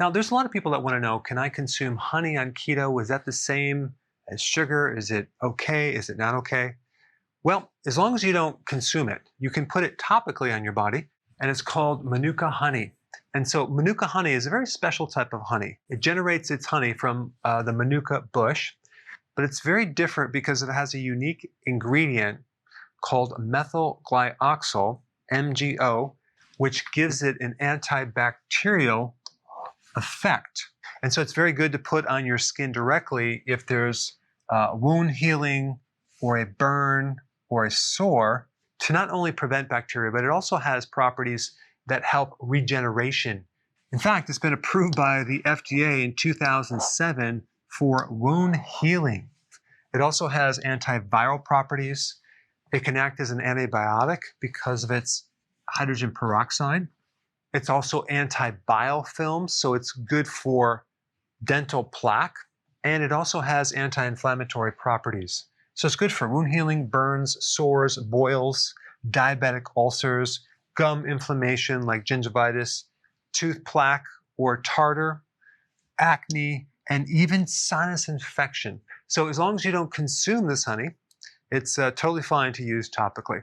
Now, there's a lot of people that want to know, can I consume honey on keto? Is that the same as sugar? Is it okay? Is it not okay? Well, as long as you don't consume it, you can put it topically on your body, and it's called Manuka honey. And so Manuka honey is a very special type of honey. It generates its honey from the Manuka bush, but it's very different because it has a unique ingredient called methylglyoxal, MGO, which gives it an antibacterial effect. And so it's very good to put on your skin directly if there's wound healing or a burn or a sore, to not only prevent bacteria, but it also has properties that help regeneration. In fact, it's been approved by the FDA in 2007 for wound healing. It also has antiviral properties. It can act as an antibiotic because of its hydrogen peroxide. It's also anti-biofilm, so it's good for dental plaque. And it also has anti-inflammatory properties. So it's good for wound healing, burns, sores, boils, diabetic ulcers, gum inflammation like gingivitis, tooth plaque or tartar, acne, and even sinus infection. So as long as you don't consume this honey, it's totally fine to use topically.